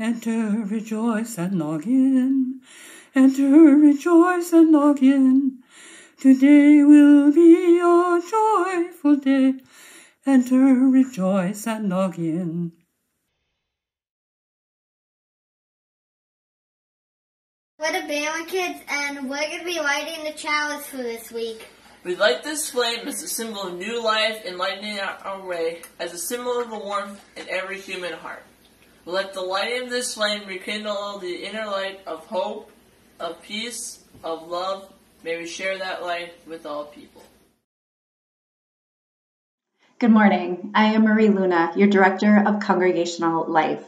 Enter, rejoice, and log in. Enter, rejoice, and log in. Today will be a joyful day. Enter, rejoice, and log in. We're the Bama kids, and we're going to be lighting the chalice for this week. We light this flame as a symbol of new life, enlightening our way, as a symbol of the warmth in every human heart. Let the light of this flame rekindle the inner light of hope, of peace, of love. May we share that light with all people. Good morning. I am Marie Luna, your Director of Congregational Life.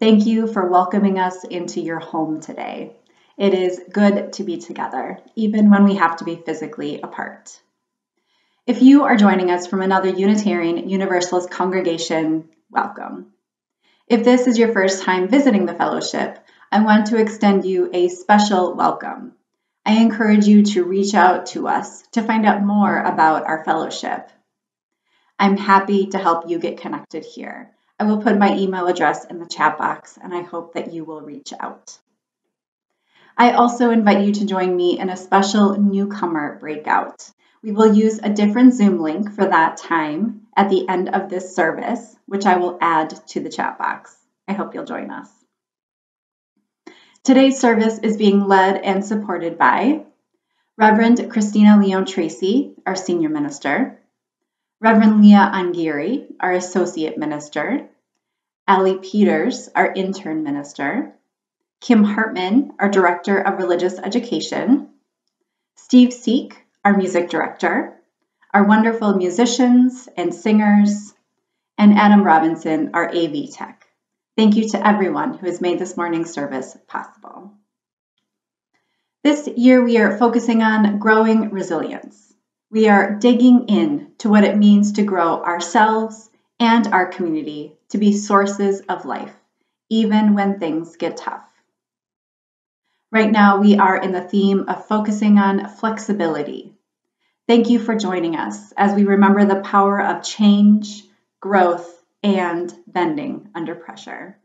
Thank you for welcoming us into your home today. It is good to be together, even when we have to be physically apart. If you are joining us from another Unitarian Universalist congregation, welcome. If this is your first time visiting the fellowship, I want to extend you a special welcome. I encourage you to reach out to us to find out more about our fellowship. I'm happy to help you get connected here. I will put my email address in the chat box, and I hope that you will reach out. I also invite you to join me in a special newcomer breakout. We will use a different Zoom link for that time at the end of this service, which I will add to the chat box. I hope you'll join us. Today's service is being led and supported by Reverend Christina Leone-Tracy, our Senior Minister, Reverend Leah Angiri, our Associate Minister, Allie Peters, our Intern Minister, Kim Hartman, our Director of Religious Education, Steve Seek, our Music Director, our wonderful musicians and singers, and Adam Robinson, our AV Tech. Thank you to everyone who has made this morning's service possible. This year we are focusing on growing resilience. We are digging in to what it means to grow ourselves and our community to be sources of life, even when things get tough. Right now, we are in the theme of focusing on flexibility. Thank you for joining us as we remember the power of change, growth, and bending under pressure.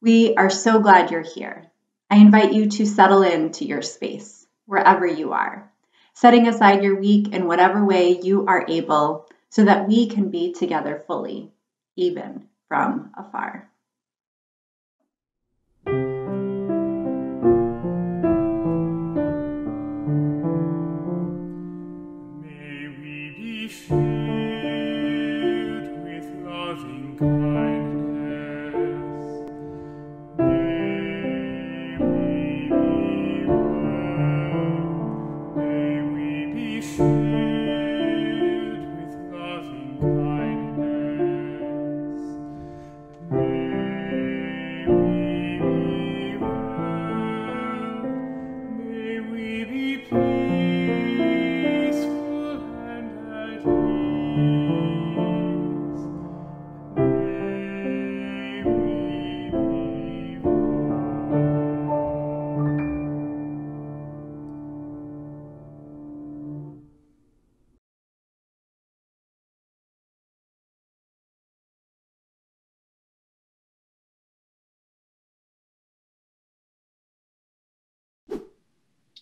We are so glad you're here. I invite you to settle into your space, wherever you are, setting aside your week in whatever way you are able so that we can be together fully, even from afar.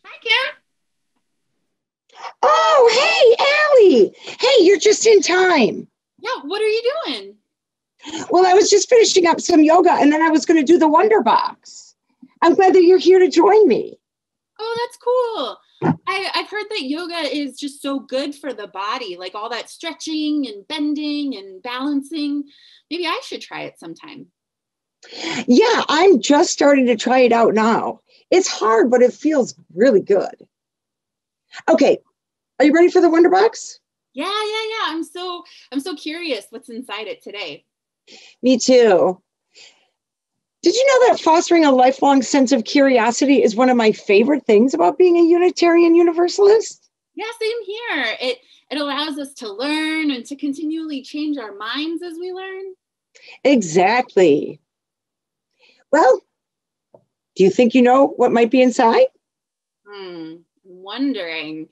Hi, Kim. Oh, hey, Allie. Hey, you're just in time. Yeah, what are you doing? Well, I was just finishing up some yoga, and then I was going to do the Wonder Box. I'm glad that you're here to join me. Oh, that's cool. I've heard that yoga is just so good for the body, like all that stretching and bending and balancing. Maybe I should try it sometime. Yeah, I'm just starting to try it out now. It's hard, but it feels really good. Okay, are you ready for the Wonder Box? Yeah. I'm so curious what's inside it today. Me too. Did you know that fostering a lifelong sense of curiosity is one of my favorite things about being a Unitarian Universalist? Yeah, same here. It allows us to learn and to continually change our minds as we learn. Exactly. Well, do you think you know what might be inside? Wondering.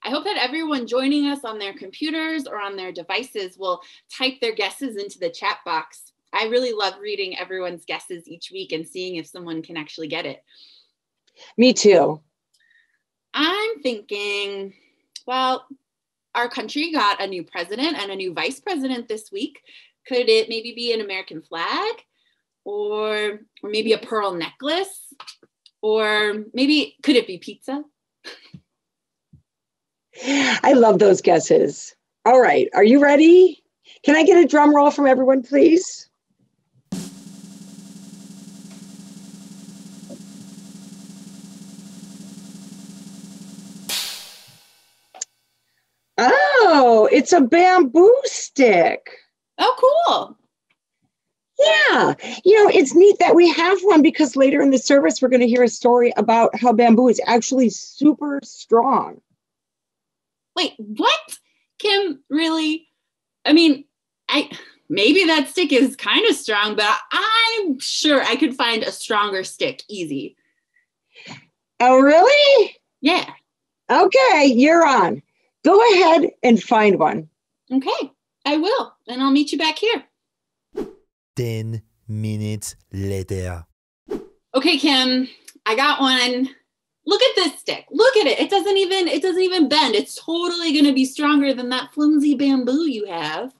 I hope that everyone joining us on their computers or on their devices will type their guesses into the chat box. I really love reading everyone's guesses each week and seeing if someone can actually get it. Me too. I'm thinking, well, our country got a new president and a new vice president this week. Could it maybe be an American flag, or maybe a pearl necklace, or maybe could it be pizza? I love those guesses. All right, are you ready? Can I get a drum roll from everyone, please? Oh, it's a bamboo stick. Oh, cool. Yeah, it's neat that we have one because later in the service, we're going to hear a story about how bamboo is actually super strong. Wait, what? Kim, really? I mean, maybe that stick is kind of strong, but I'm sure I could find a stronger stick easy. Oh, really? Yeah. Okay, you're on. Go ahead and find one. Okay, I will. And I'll meet you back here. 10 minutes later. Okay, Kim, I got one. Look at this stick. Look at it. It doesn't even bend. It's totally going to be stronger than that flimsy bamboo you have.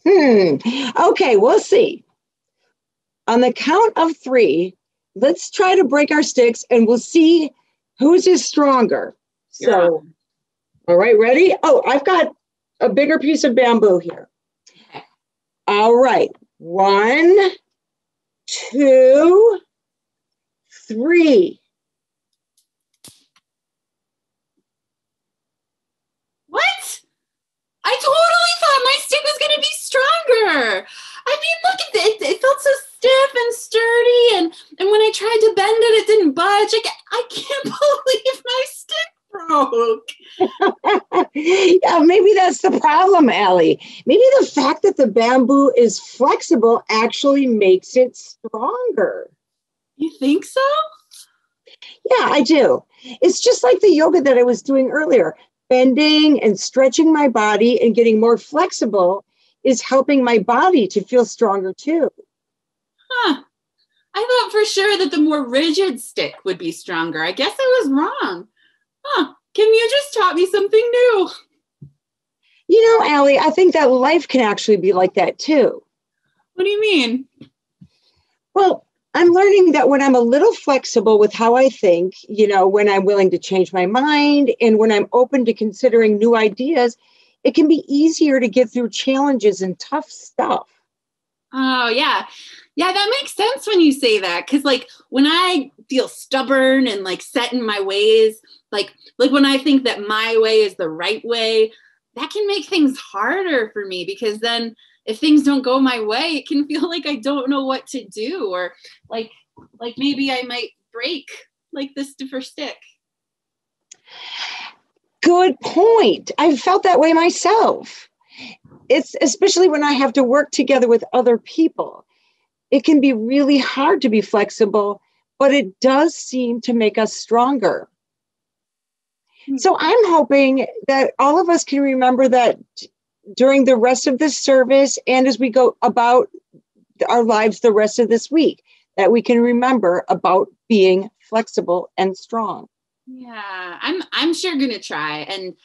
Okay, we'll see. On the count of 3, let's try to break our sticks and we'll see whose is stronger. So, all right, ready? Oh, I've got a bigger piece of bamboo here. Okay. All right. 1, 2, 3. What? I totally thought my stick was going to be stronger. I mean, look at it. It felt so stiff and sturdy. And when I tried to bend it, it didn't budge. I can't believe my stick broke. Yeah, maybe that's the problem, Allie. Maybe the fact that the bamboo is flexible actually makes it stronger. You think so? Yeah, I do. It's just like the yoga that I was doing earlier. Bending and stretching my body and getting more flexible is helping my body to feel stronger too. Huh. I thought for sure that the more rigid stick would be stronger. I guess I was wrong. Huh. Kim, you just taught me something new. Allie, I think that life can actually be like that too. What do you mean? Well, I'm learning that when I'm a little flexible with how I think, when I'm willing to change my mind and when I'm open to considering new ideas, it can be easier to get through challenges and tough stuff. Oh, yeah. Yeah, that makes sense when you say that. Because when I feel stubborn and set in my ways, like when I think that my way is the right way, that can make things harder for me, because then if things don't go my way, it can feel like I don't know what to do, or like maybe I might break this stiffer stick. Good point. I've felt that way myself. It's especially when I have to work together with other people. It can be really hard to be flexible, but it does seem to make us stronger. So I'm hoping that all of us can remember that during the rest of this service and as we go about our lives the rest of this week, that we can remember about being flexible and strong. Yeah, I'm sure gonna try, and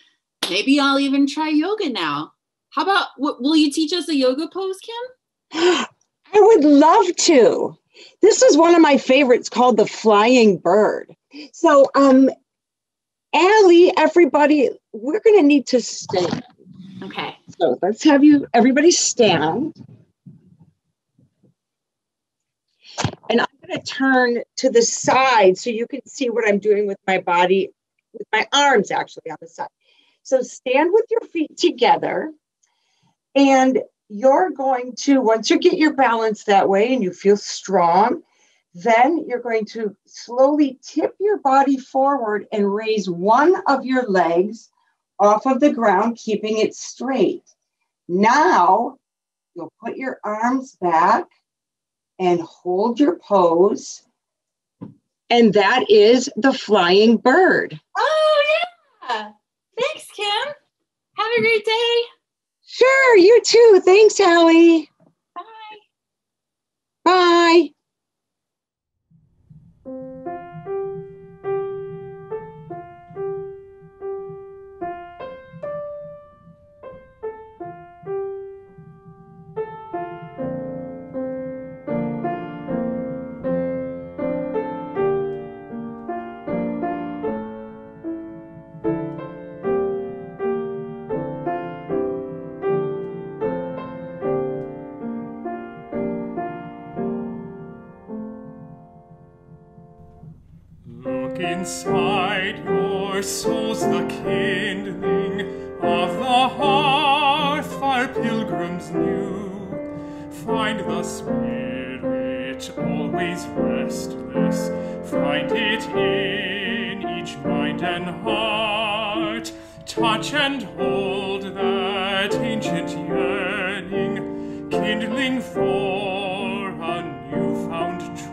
maybe I'll even try yoga now. How about, will you teach us a yoga pose, Kim? I would love to. This is one of my favorites called the flying bird. So, Allie, everybody, we're going to need to stand. Okay. So let's have everybody stand. And I'm going to turn to the side so you can see what I'm doing with my body, with my arms actually on the side. So stand with your feet together. And you're going to, once you get your balance that way and you feel strong, then you're going to slowly tip your body forward and raise one of your legs off of the ground, keeping it straight. Now, you'll put your arms back and hold your pose. And that is the flying bird. Oh, yeah. Thanks, Kim. Have a great day. Sure, you too. Thanks, Allie. Bye. Look inside your souls, the kindling of the hearth our pilgrims knew. Find the spirit always restless, find it in each mind and heart. Touch and hold that ancient yearning, kindling for a newfound truth.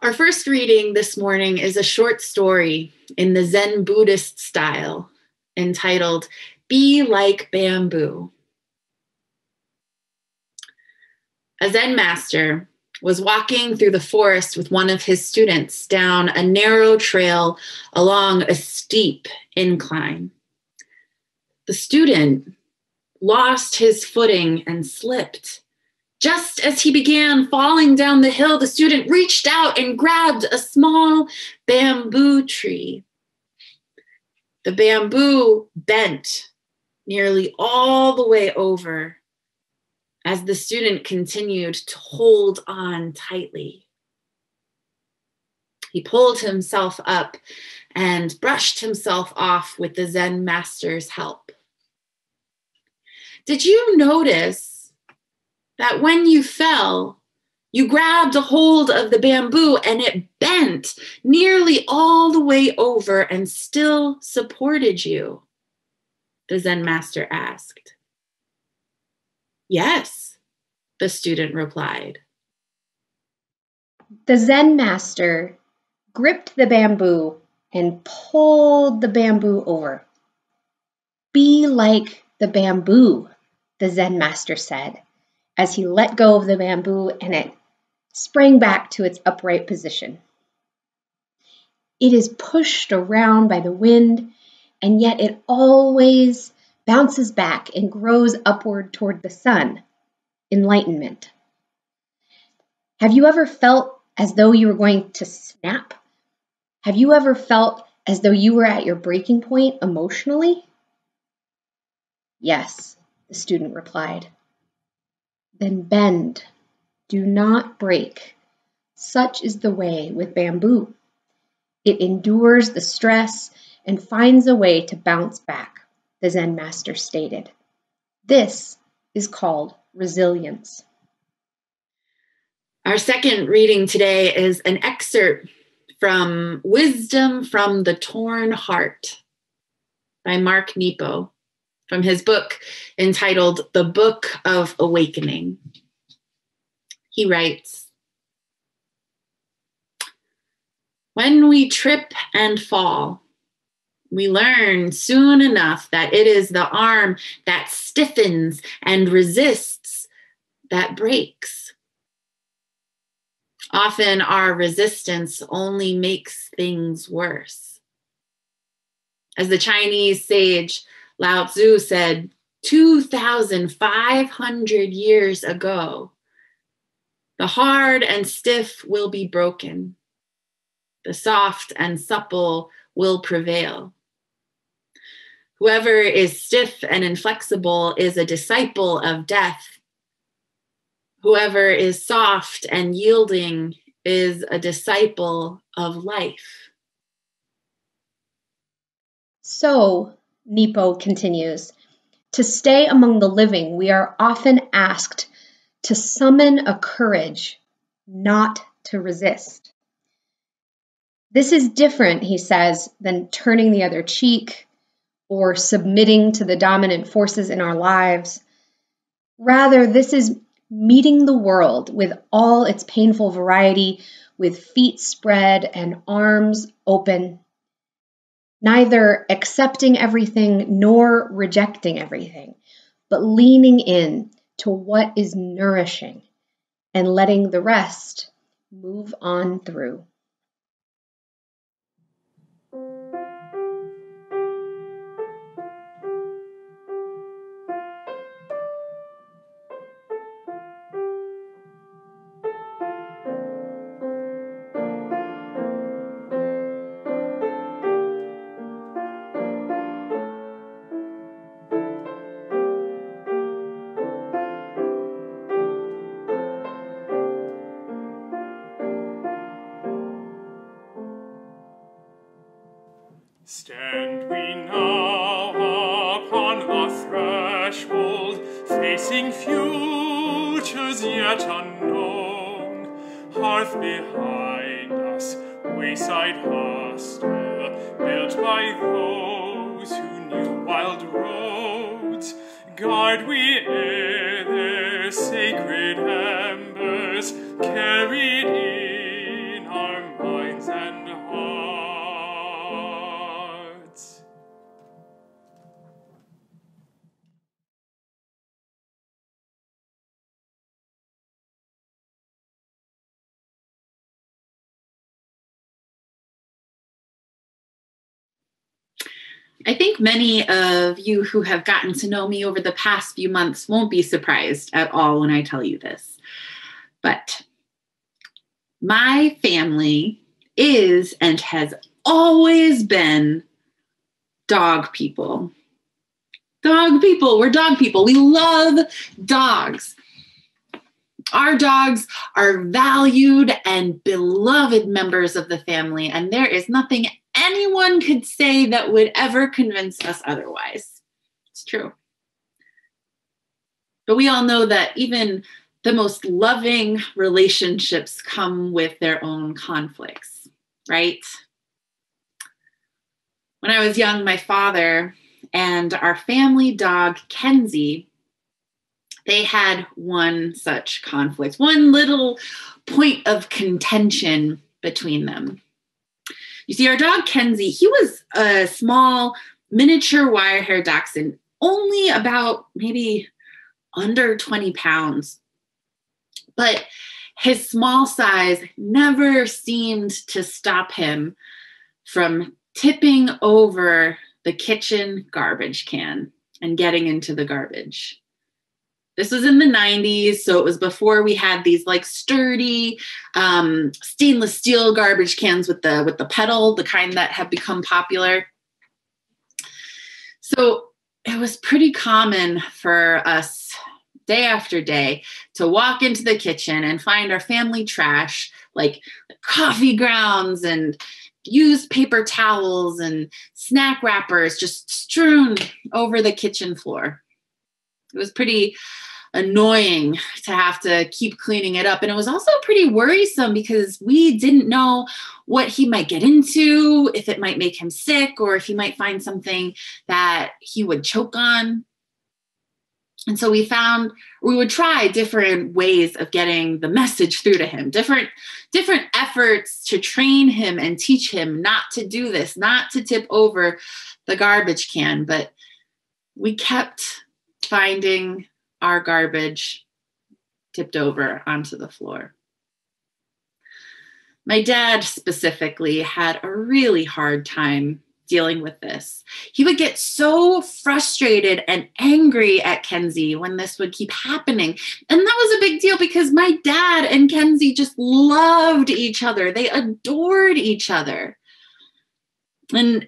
Our first reading this morning is a short story in the Zen Buddhist style entitled, Be Like Bamboo. A Zen master was walking through the forest with one of his students down a narrow trail along a steep incline. The student lost his footing and slipped. Just as he began falling down the hill, the student reached out and grabbed a small bamboo tree. The bamboo bent nearly all the way over as the student continued to hold on tightly. He pulled himself up and brushed himself off with the Zen master's help. Did you notice that when you fell, you grabbed a hold of the bamboo and it bent nearly all the way over and still supported you? The Zen master asked. Yes, the student replied. The Zen master gripped the bamboo and pulled the bamboo over. Be like the bamboo, the Zen master said, as he let go of the bamboo and it sprang back to its upright position. It is pushed around by the wind, and yet it always bounces back and grows upward toward the sun, enlightenment. Have you ever felt as though you were going to snap? Have you ever felt as though you were at your breaking point emotionally? Yes, the student replied. Then bend, do not break. Such is the way with bamboo. It endures the stress and finds a way to bounce back, the Zen master stated. This is called resilience. Our second reading today is an excerpt from Wisdom from the Torn Heart by Mark Nepo, from his book entitled The Book of Awakening. He writes, when we trip and fall, we learn soon enough that it is the arm that stiffens and resists that breaks. Often our resistance only makes things worse. As the Chinese sage Lao Tzu said 2,500 years ago, the hard and stiff will be broken. The soft and supple will prevail. Whoever is stiff and inflexible is a disciple of death. Whoever is soft and yielding is a disciple of life. So, Nepo continues, to stay among the living, we are often asked to summon a courage, not to resist. This is different, he says, than turning the other cheek or submitting to the dominant forces in our lives. Rather, this is meeting the world with all its painful variety, with feet spread and arms open, neither accepting everything nor rejecting everything, but leaning in to what is nourishing and letting the rest move on through. Stand we now upon the threshold, facing futures yet unknown. Hearth behind us, wayside hostel, built by those who knew wild roads. Guard we ere their sacred embers, carried in our minds and hearts. I think many of you who have gotten to know me over the past few months won't be surprised at all when I tell you this. But my family is and has always been dog people. Dog people. We're dog people. We love dogs. Our dogs are valued and beloved members of the family, and there is nothing anyone could say that would ever convince us otherwise. It's true. But we all know that even the most loving relationships come with their own conflicts, right? When I was young, my father and our family dog, Kenzie, they had one such conflict, one little point of contention between them. You see, our dog, Kenzie, he was a small miniature wire-haired dachshund, only about maybe under 20 pounds. But his small size never seemed to stop him from tipping over the kitchen garbage can and getting into the garbage. This was in the 90s, so it was before we had these like sturdy stainless steel garbage cans with the pedal, the kind that have become popular. So it was pretty common for us day after day to walk into the kitchen and find our family trash, like coffee grounds and used paper towels and snack wrappers just strewn over the kitchen floor. It was pretty annoying to have to keep cleaning it up. And it was also pretty worrisome because we didn't know what he might get into, if it might make him sick, or if he might find something that he would choke on. And so we would try different ways of getting the message through to him, different efforts to train him and teach him not to do this, not to tip over the garbage can. But we kept finding our garbage tipped over onto the floor. My dad specifically had a really hard time dealing with this. He would get so frustrated and angry at Kenzie when this would keep happening. And that was a big deal because my dad and Kenzie just loved each other. They adored each other. And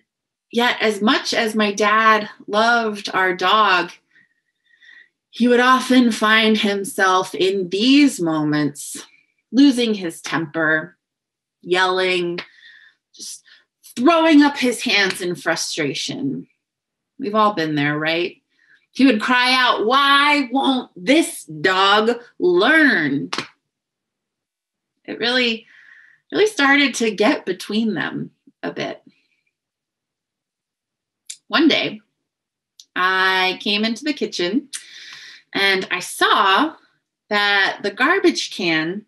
yet, as much as my dad loved our dog, he would often find himself in these moments losing his temper, yelling, just throwing up his hands in frustration. We've all been there, right? He would cry out, "Why won't this dog learn?" It really started to get between them a bit. One day, I came into the kitchen and I saw that the garbage can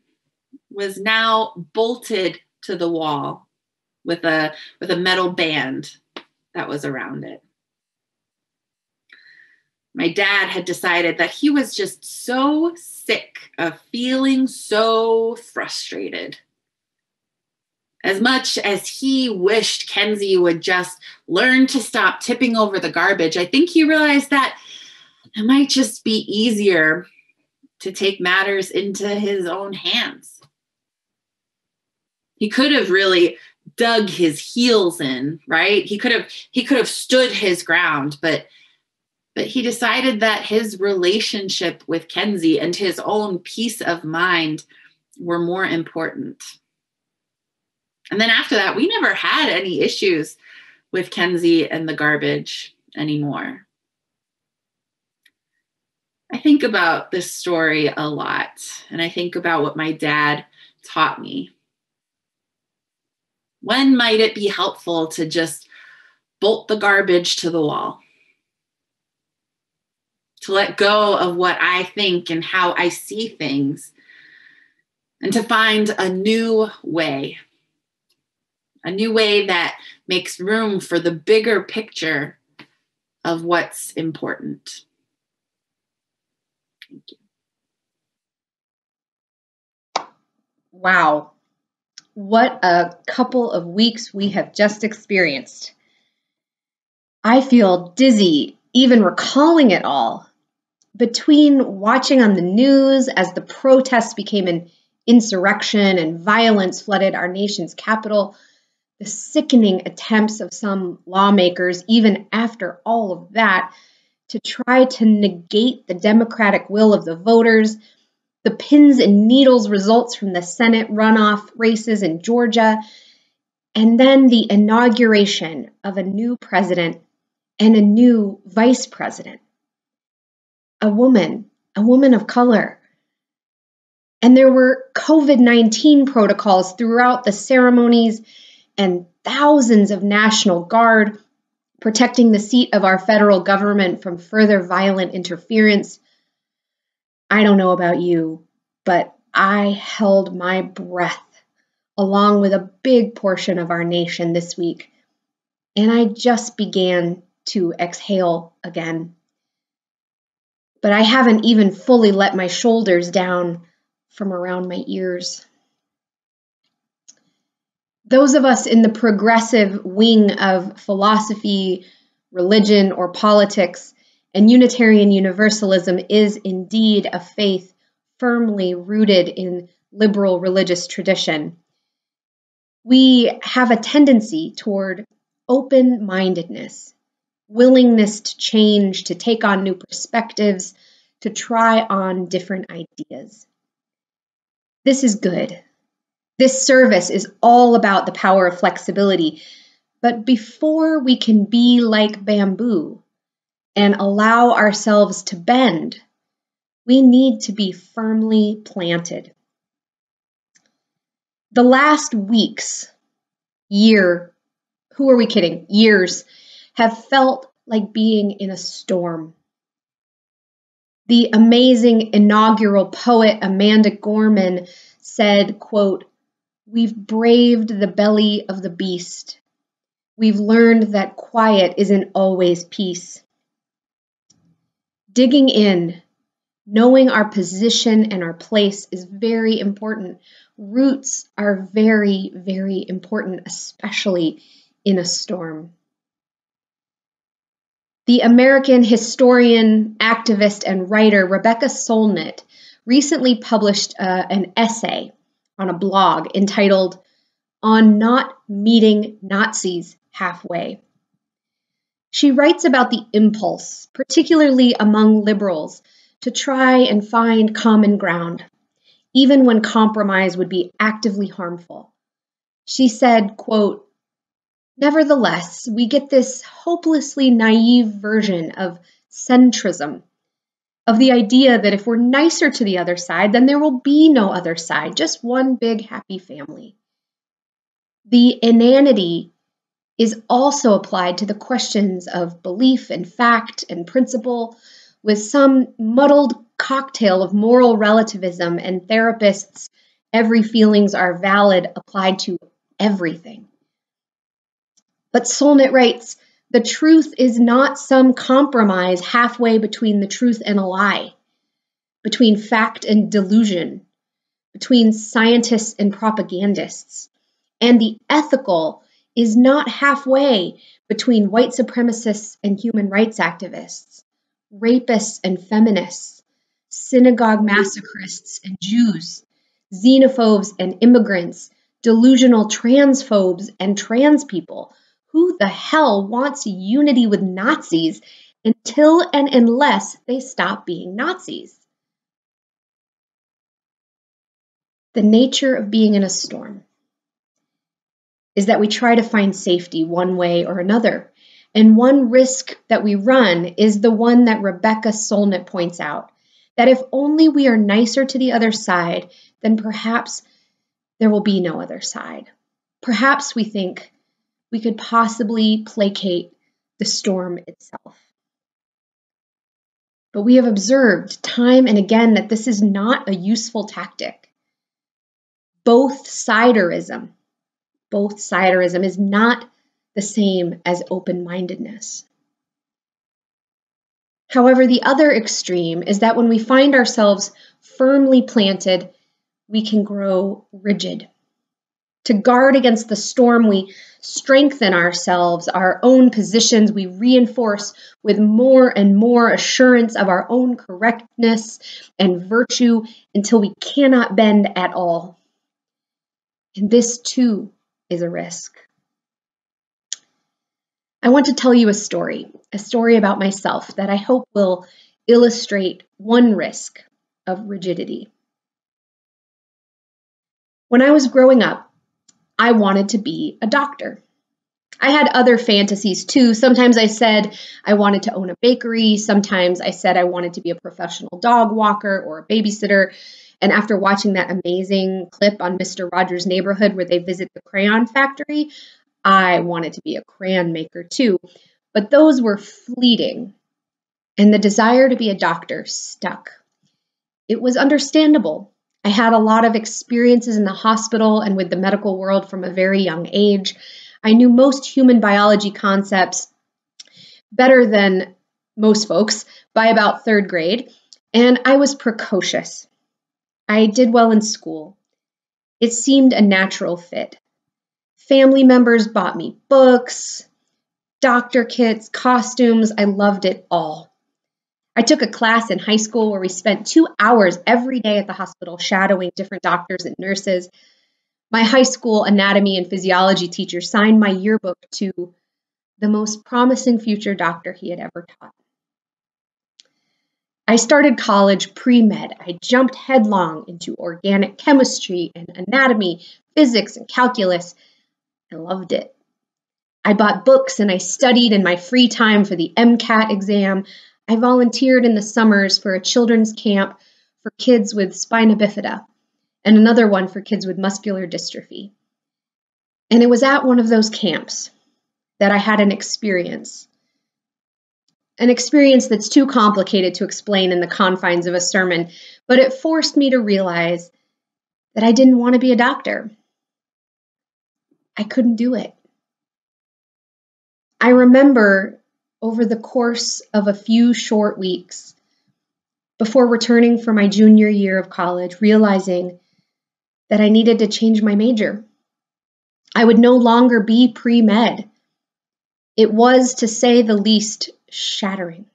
was now bolted to the wall with a metal band that was around it. My dad had decided that he was just so sick of feeling so frustrated. As much as he wished Kenzie would just learn to stop tipping over the garbage, I think he realized that it might just be easier to take matters into his own hands. He could have really dug his heels in, right? He could have stood his ground, but he decided that his relationship with Kenzie and his own peace of mind were more important. And then after that, we never had any issues with Kenzie and the garbage anymore. I think about this story a lot, and I think about what my dad taught me. When might it be helpful to just bolt the garbage to the wall? To let go of what I think and how I see things, and to find a new way that makes room for the bigger picture of what's important. Thank you. Wow. What a couple of weeks we have just experienced. I feel dizzy even recalling it all. Between watching on the news as the protests became an insurrection and violence flooded our nation's capital, the sickening attempts of some lawmakers, even after all of that, to try to negate the democratic will of the voters, the pins and needles results from the Senate runoff races in Georgia, and then the inauguration of a new president and a new vice president. A woman of color. And there were COVID-19 protocols throughout the ceremonies and thousands of National Guard protecting the seat of our federal government from further violent interference. I don't know about you, but I held my breath along with a big portion of our nation this week, and I just began to exhale again. But I haven't even fully let my shoulders down from around my ears. Those of us in the progressive wing of philosophy, religion, or politics, and Unitarian Universalism is indeed a faith firmly rooted in liberal religious tradition. We have a tendency toward open-mindedness, willingness to change, to take on new perspectives, to try on different ideas. This is good. This service is all about the power of flexibility. But before we can be like bamboo and allow ourselves to bend, we need to be firmly planted. The last weeks, year, who are we kidding? Years, have felt like being in a storm. The amazing inaugural poet Amanda Gorman said, quote, "We've braved the belly of the beast. We've learned that quiet isn't always peace." Digging in, knowing our position and our place is very important. Roots are very, very important, especially in a storm. The American historian, activist, and writer Rebecca Solnit recently published an essay on a blog entitled "On Not Meeting Nazis Halfway." She writes about the impulse, particularly among liberals, to try and find common ground, even when compromise would be actively harmful. She said, quote, "Nevertheless, we get this hopelessly naive version of centrism, of the idea that if we're nicer to the other side, then there will be no other side, just one big happy family." The inanity is also applied to the questions of belief and fact and principle, with some muddled cocktail of moral relativism and therapists' every feelings are valid applied to everything. But Solnit writes, The truth is not some compromise halfway between the truth and a lie, between fact and delusion, between scientists and propagandists. And the ethical is not halfway between white supremacists and human rights activists, rapists and feminists, synagogue massacrists and Jews, xenophobes and immigrants, delusional transphobes and trans people. Who the hell wants unity with Nazis until and unless they stop being Nazis? The nature of being in a storm is that we try to find safety one way or another. And one risk that we run is the one that Rebecca Solnit points out, that if only we are nicer to the other side, then perhaps there will be no other side. Perhaps we think we could possibly placate the storm itself. But we have observed time and again that this is not a useful tactic. Both-siderism is not the same as open-mindedness. However, the other extreme is that when we find ourselves firmly planted, we can grow rigid. To guard against the storm, we strengthen ourselves, our own positions, we reinforce with more and more assurance of our own correctness and virtue until we cannot bend at all. And this too is a risk. I want to tell you a story about myself that I hope will illustrate one risk of rigidity. When I was growing up, I wanted to be a doctor. I had other fantasies too. Sometimes I said I wanted to own a bakery. Sometimes I said I wanted to be a professional dog walker or a babysitter. And after watching that amazing clip on Mr. Rogers' Neighborhood where they visit the crayon factory, I wanted to be a crayon maker too. But those were fleeting, and the desire to be a doctor stuck. It was understandable. I had a lot of experiences in the hospital and with the medical world from a very young age. I knew most human biology concepts better than most folks by about 3rd grade, and I was precocious. I did well in school. It seemed a natural fit. Family members bought me books, doctor kits, costumes. I loved it all. I took a class in high school where we spent 2 hours every day at the hospital shadowing different doctors and nurses. My high school anatomy and physiology teacher signed my yearbook to the most promising future doctor he had ever taught. I started college pre-med. I jumped headlong into organic chemistry and anatomy, physics, and calculus. I loved it. I bought books and I studied in my free time for the MCAT exam. I volunteered in the summers for a children's camp for kids with spina bifida and another one for kids with muscular dystrophy. And it was at one of those camps that I had an experience that's too complicated to explain in the confines of a sermon, but it forced me to realize that I didn't want to be a doctor. I couldn't do it. I remember over the course of a few short weeks before returning for my junior year of college, realizing that I needed to change my major. I would no longer be pre-med. It was, to say the least, shattering.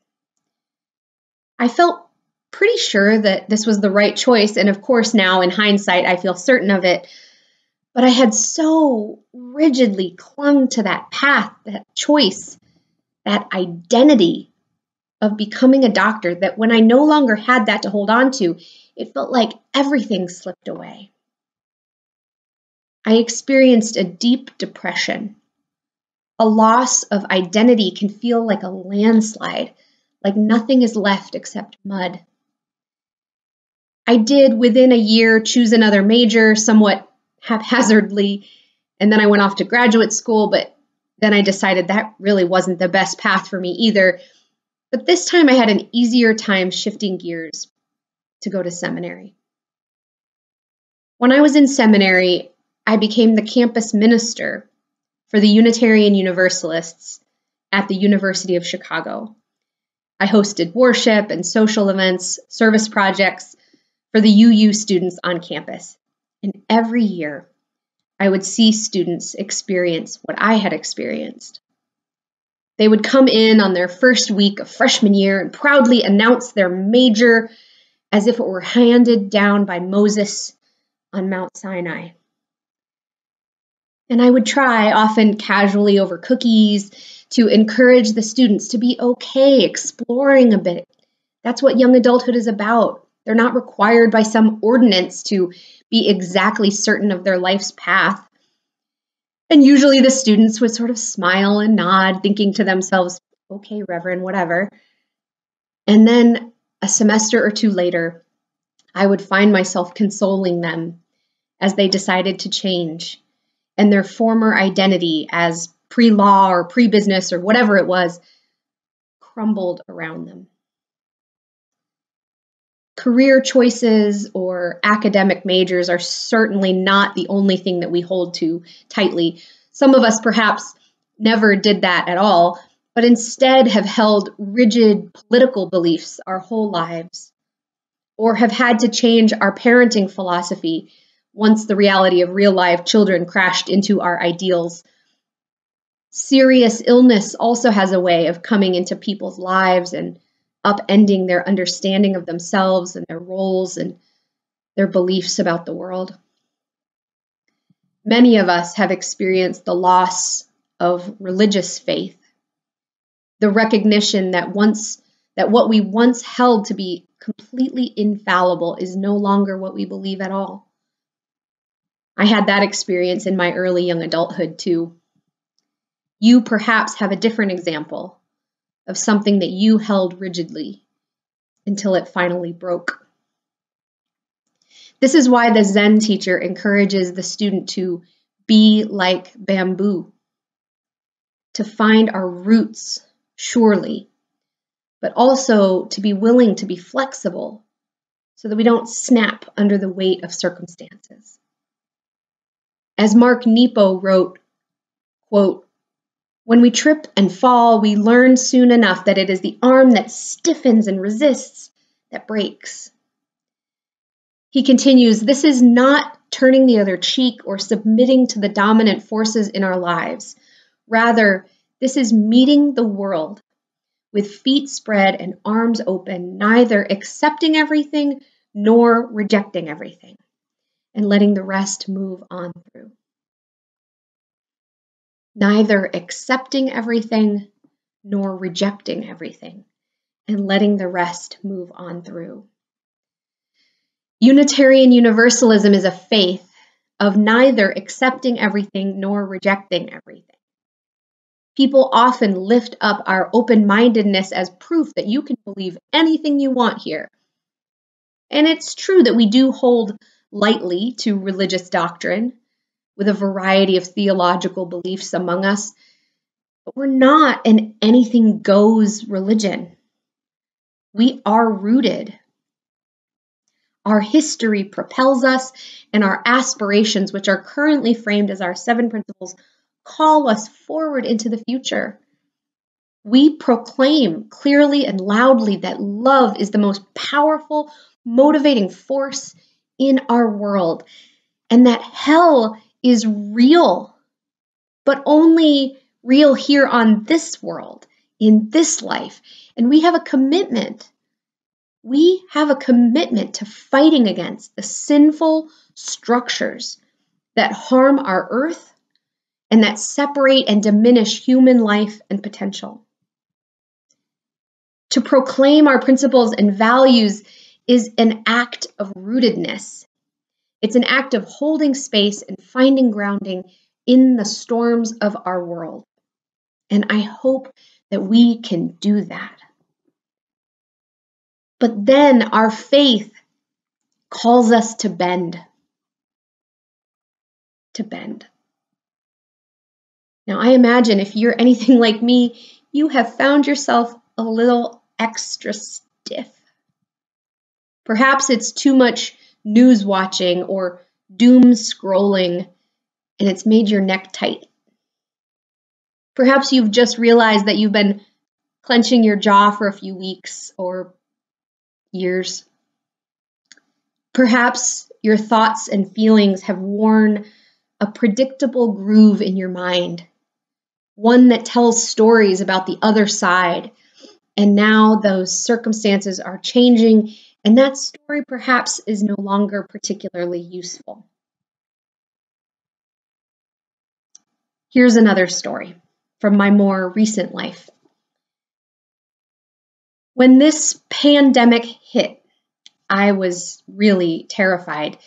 I felt pretty sure that this was the right choice, and of course now, in hindsight, I feel certain of it. But I had so rigidly clung to that path, that choice, that identity of becoming a doctor, that when I no longer had that to hold on to, it felt like everything slipped away. I experienced a deep depression. A loss of identity can feel like a landslide, like nothing is left except mud. I did, within a year, choose another major, somewhat haphazardly, and then I went off to graduate school, but then I decided that really wasn't the best path for me either. But this time I had an easier time shifting gears to go to seminary. When I was in seminary, I became the campus minister for the Unitarian Universalists at the University of Chicago. I hosted worship and social events, service projects for the UU students on campus. And every year, I would see students experience what I had experienced. They would come in on their first week of freshman year and proudly announce their major as if it were handed down by Moses on Mount Sinai. And I would try, often casually over cookies, to encourage the students to be okay exploring a bit. That's what young adulthood is about. They're not required by some ordinance to be exactly certain of their life's path. And usually the students would sort of smile and nod, thinking to themselves, okay, Reverend, whatever. And then a semester or two later, I would find myself consoling them as they decided to change, and their former identity as pre-law or pre-business or whatever it was crumbled around them. Career choices or academic majors are certainly not the only thing that we hold to tightly. Some of us perhaps never did that at all, but instead have held rigid political beliefs our whole lives, or have had to change our parenting philosophy once the reality of real-life children crashed into our ideals. Serious illness also has a way of coming into people's lives and upending their understanding of themselves and their roles and their beliefs about the world. Many of us have experienced the loss of religious faith, the recognition that what we once held to be completely infallible is no longer what we believe at all. I had that experience in my early young adulthood too. You perhaps have a different example of something that you held rigidly until it finally broke. This is why the Zen teacher encourages the student to be like bamboo, to find our roots surely, but also to be willing to be flexible so that we don't snap under the weight of circumstances. As Mark Nepo wrote, quote, "When we trip and fall, we learn soon enough that it is the arm that stiffens and resists that breaks." He continues, "This is not turning the other cheek or submitting to the dominant forces in our lives. Rather, this is meeting the world with feet spread and arms open, neither accepting everything nor rejecting everything, and letting the rest move on through." Neither accepting everything nor rejecting everything, and letting the rest move on through. Unitarian Universalism is a faith of neither accepting everything nor rejecting everything. People often lift up our open-mindedness as proof that you can believe anything you want here. And it's true that we do hold lightly to religious doctrine, with a variety of theological beliefs among us, but we're not an anything goes religion. We are rooted. Our history propels us, and our aspirations, which are currently framed as our 7 principles, call us forward into the future. We proclaim clearly and loudly that love is the most powerful, motivating force in our world, and that hell is real, but only real here on this world, in this life. And we have a commitment. We have a commitment to fighting against the sinful structures that harm our earth and that separate and diminish human life and potential. To proclaim our principles and values is an act of rootedness. It's an act of holding space and finding grounding in the storms of our world. And I hope that we can do that. But then our faith calls us to bend. To bend. Now, I imagine if you're anything like me, you have found yourself a little extra stiff. Perhaps it's too much news watching or doom scrolling, and it's made your neck tight. Perhaps you've just realized that you've been clenching your jaw for a few weeks or years. Perhaps your thoughts and feelings have worn a predictable groove in your mind, one that tells stories about the other side. And now those circumstances are changing, and that story perhaps is no longer particularly useful. Here's another story from my more recent life. When this pandemic hit, I was really terrified.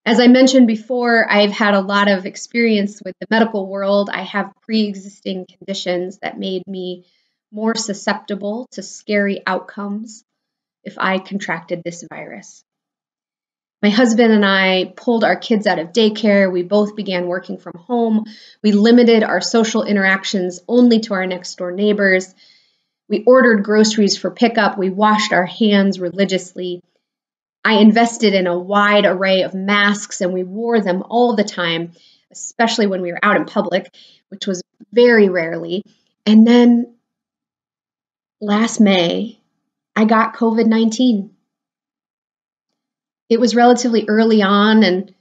As I mentioned before, I've had a lot of experience with the medical world. I have pre-existing conditions that made me more susceptible to scary outcomes if I contracted this virus. My husband and I pulled our kids out of daycare. We both began working from home. We limited our social interactions only to our next door neighbors. We ordered groceries for pickup. We washed our hands religiously. I invested in a wide array of masks, and we wore them all the time, especially when we were out in public, which was very rarely. And then last May, I got COVID-19. It was relatively early on, and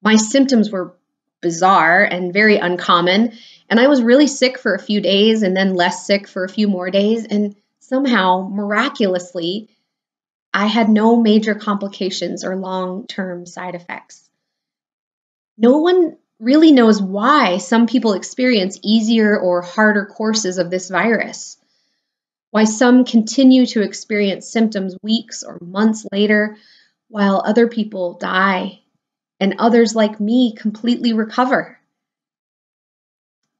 my symptoms were bizarre and very uncommon. And I was really sick for a few days and then less sick for a few more days. And somehow, miraculously, I had no major complications or long-term side effects. No one really knows why some people experience easier or harder courses of this virus, why some continue to experience symptoms weeks or months later, while other people die and others like me completely recover.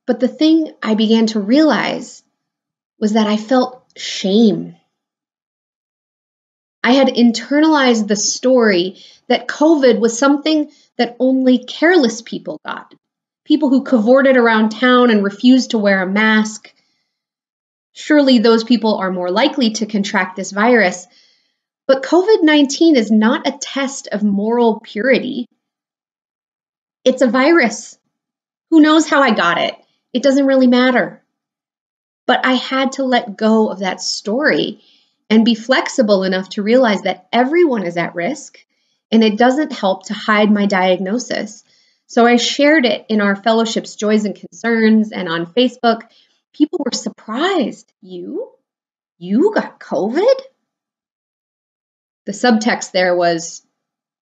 But the thing I began to realize was that I felt shame. I had internalized the story that COVID was something that only careless people got. People who cavorted around town and refused to wear a mask. Surely those people are more likely to contract this virus. But COVID-19 is not a test of moral purity. It's a virus. Who knows how I got it? It doesn't really matter. But I had to let go of that story and be flexible enough to realize that everyone is at risk, and it doesn't help to hide my diagnosis. So I shared it in our fellowship's Joys and Concerns and on Facebook. People were surprised. You got COVID? The subtext there was,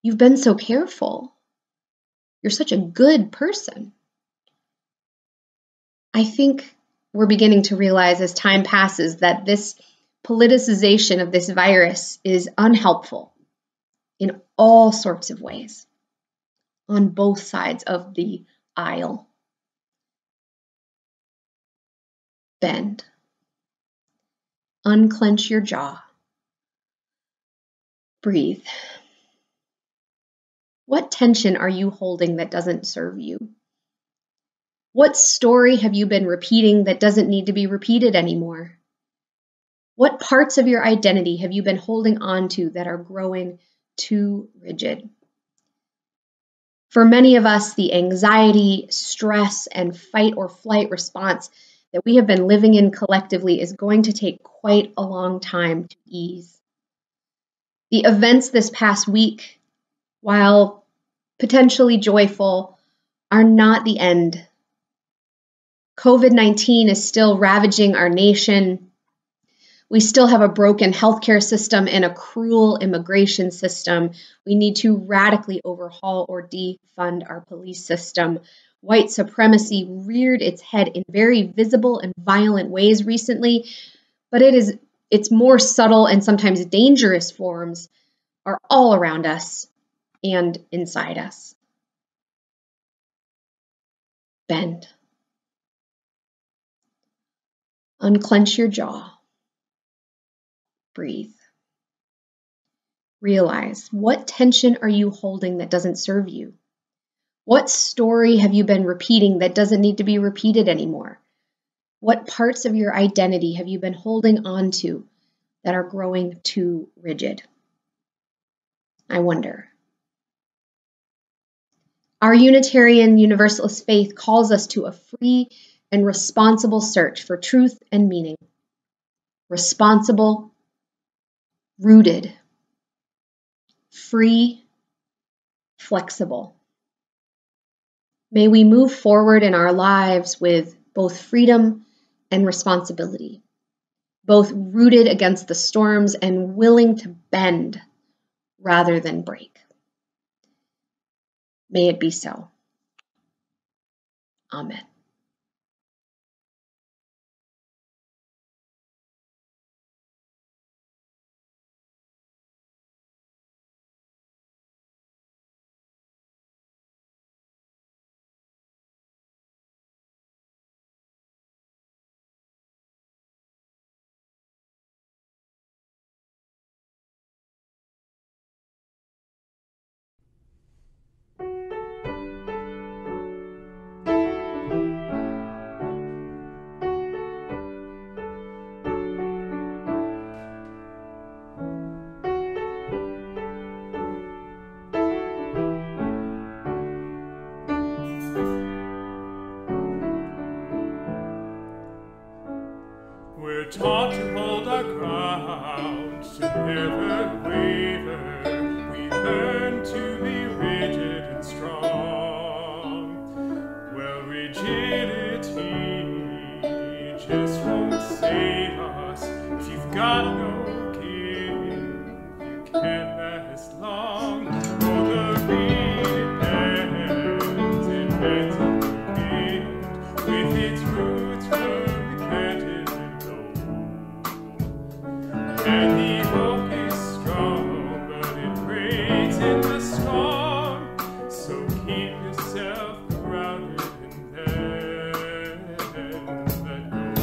you've been so careful. You're such a good person. I think we're beginning to realize as time passes that this politicization of this virus is unhelpful in all sorts of ways on both sides of the aisle. Bend. Unclench your jaw. Breathe. What tension are you holding that doesn't serve you? What story have you been repeating that doesn't need to be repeated anymore? What parts of your identity have you been holding on to that are growing too rigid? For many of us, the anxiety, stress, and fight or flight response that we have been living in collectively is going to take quite a long time to ease. The events this past week, while potentially joyful, are not the end. COVID-19 is still ravaging our nation. We still have a broken healthcare system and a cruel immigration system. We need to radically overhaul or defund our police system. White supremacy reared its head in very visible and violent ways recently, but its more subtle and sometimes dangerous forms are all around us and inside us. Bend. Unclench your jaw. Breathe. Realize, what tension are you holding that doesn't serve you? What story have you been repeating that doesn't need to be repeated anymore? What parts of your identity have you been holding on to that are growing too rigid? I wonder. Our Unitarian Universalist faith calls us to a free and responsible search for truth and meaning. Responsible, rooted, free, flexible. May we move forward in our lives with both freedom and responsibility, both rooted against the storms and willing to bend rather than break. May it be so. Amen. We're taught to hold our ground, to never waver. We learn to be rigid and strong. Well, rigidity just won't save us. If you've got no king, you can't last long. Oh, the reed bends and bends in the wind, with its roots firmly planted. And the oak is strong, but it breaks in the storm. So keep yourself grounded and then let go.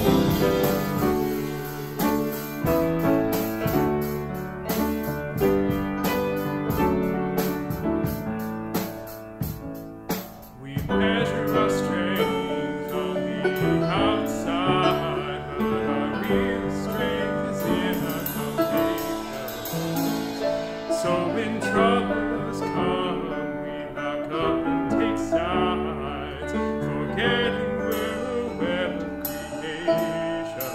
We measure our strength on the outside, but our real strength is in our so when troubles come, we lock up and take sides, forgetting we're a web of creation.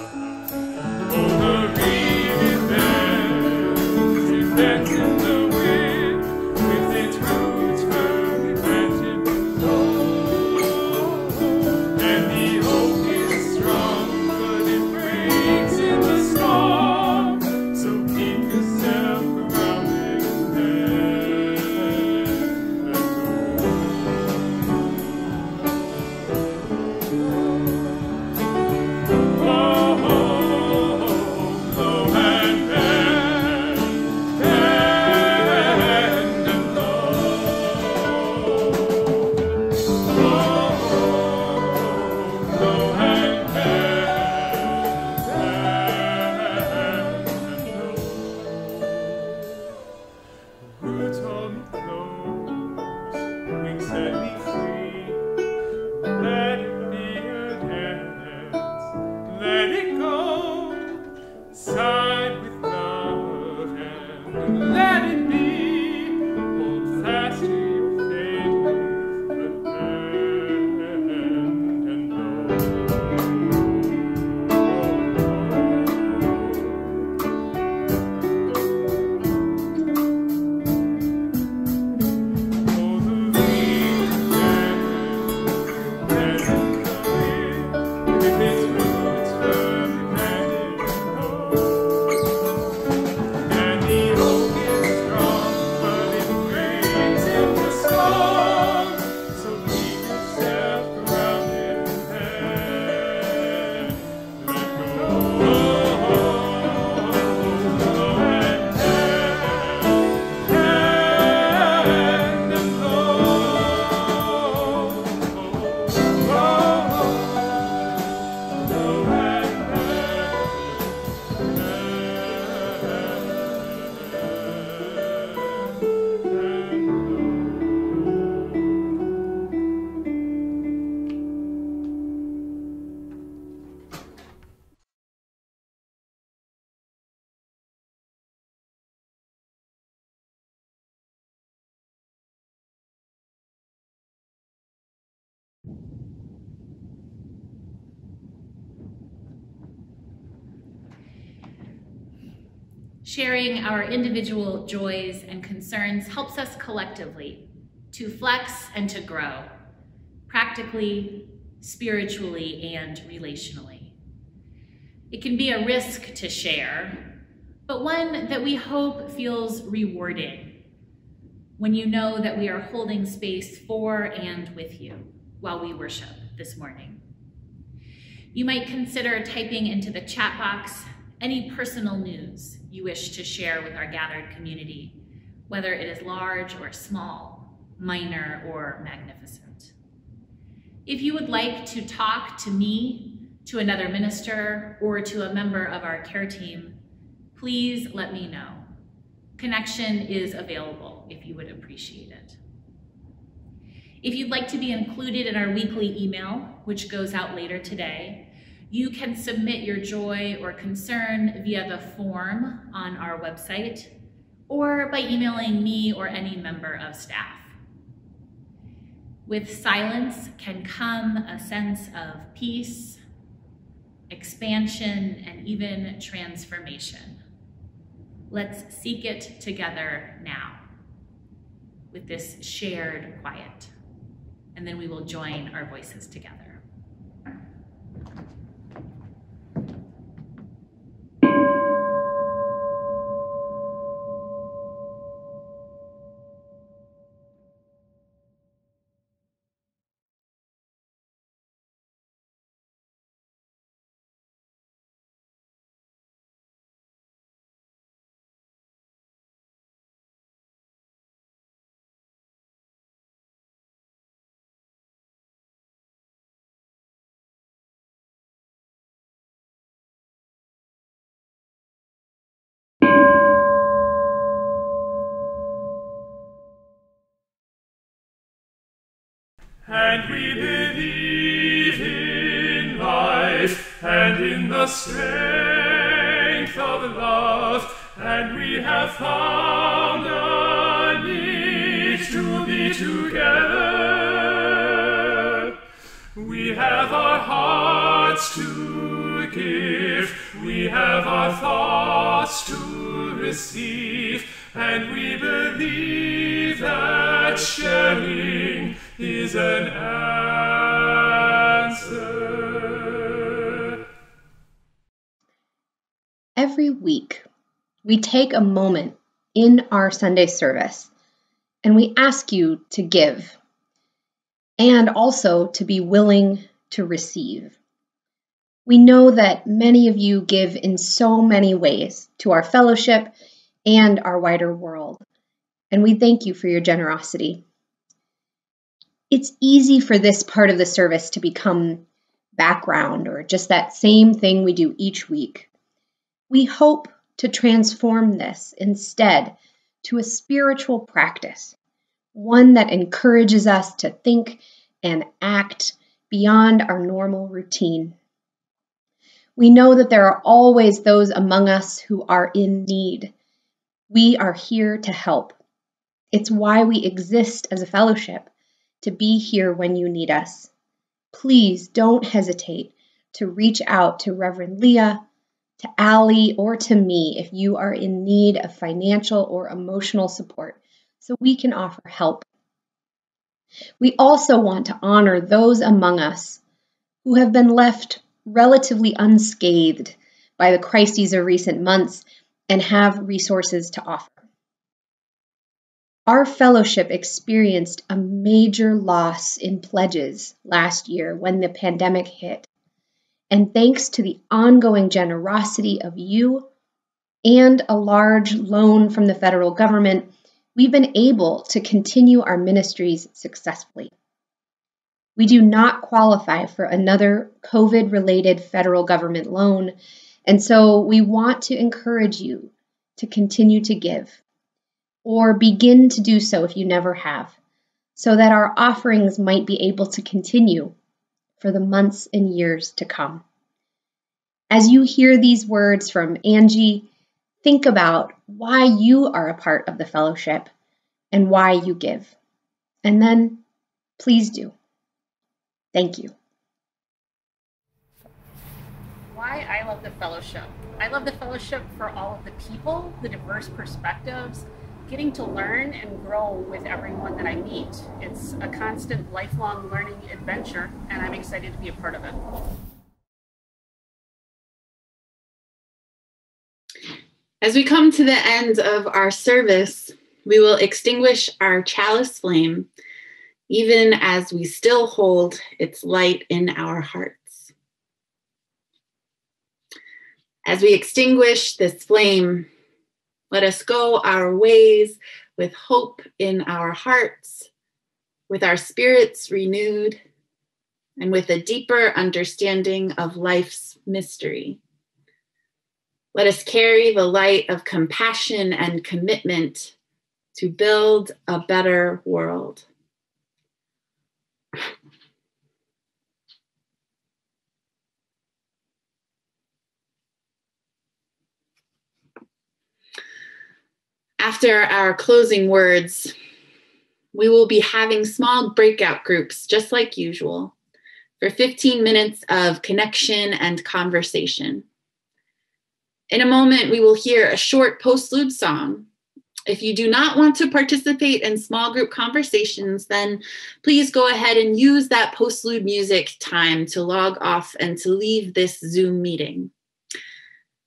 Oh, the reed bends, it bends in the wind, with its roots firmly planted below. Sharing our individual joys and concerns helps us collectively to flex and to grow, practically, spiritually, and relationally. It can be a risk to share, but one that we hope feels rewarding when you know that we are holding space for and with you while we worship this morning. You might consider typing into the chat box any personal news you wish to share with our gathered community, whether it is large or small, minor or magnificent. If you would like to talk to me, to another minister, or to a member of our care team, please let me know. Connection is available if you would appreciate it. If you'd like to be included in our weekly email, which goes out later today, you can submit your joy or concern via the form on our website or by emailing me or any member of staff. With silence can come a sense of peace, expansion, and even transformation. Let's seek it together now with this shared quiet, and then we will join our voices together. And we believe in life and in the strength of love, and we have found a need to be together. We have our hearts to give, we have our thoughts to receive, and we believe that sharing is an answer. Every week, we take a moment in our Sunday service and we ask you to give and also to be willing to receive. We know that many of you give in so many ways to our fellowship and our wider world, and we thank you for your generosity. It's easy for this part of the service to become background or just that same thing we do each week. We hope to transform this instead to a spiritual practice, one that encourages us to think and act beyond our normal routine. We know that there are always those among us who are in need. We are here to help. It's why we exist as a fellowship, to be here when you need us. Please don't hesitate to reach out to Reverend Leah, to Allie, or to me if you are in need of financial or emotional support, so we can offer help. We also want to honor those among us who have been left relatively unscathed by the crises of recent months and have resources to offer. Our fellowship experienced a major loss in pledges last year when the pandemic hit. And thanks to the ongoing generosity of you and a large loan from the federal government, we've been able to continue our ministries successfully. We do not qualify for another COVID-related federal government loan, and so we want to encourage you to continue to give, or begin to do so if you never have, so that our offerings might be able to continue for the months and years to come. As you hear these words from Angie, think about why you are a part of the fellowship and why you give. And then, please do. Thank you. why I love the fellowship. I love the fellowship for all of the people, the diverse perspectives, getting to learn and grow with everyone that I meet. It's a constant lifelong learning adventure, and I'm excited to be a part of it. As we come to the end of our service, we will extinguish our chalice flame, even as we still hold its light in our hearts. As we extinguish this flame, let us go our ways with hope in our hearts, with our spirits renewed, and with a deeper understanding of life's mystery. Let us carry the light of compassion and commitment to build a better world. After our closing words, we will be having small breakout groups, just like usual, for 15 minutes of connection and conversation. In a moment, we will hear a short postlude song. If you do not want to participate in small group conversations, then please go ahead and use that postlude music time to log off and to leave this Zoom meeting.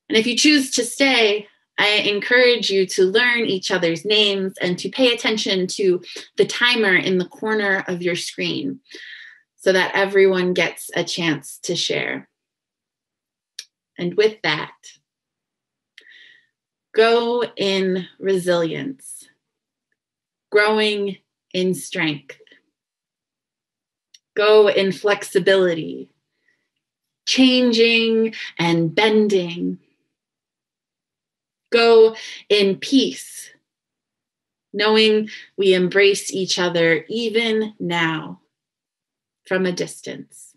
And if you choose to stay, I encourage you to learn each other's names and to pay attention to the timer in the corner of your screen so that everyone gets a chance to share. And with that, go in resilience, growing in strength. Go in flexibility, changing and bending. Go in peace, knowing we embrace each other even now from a distance.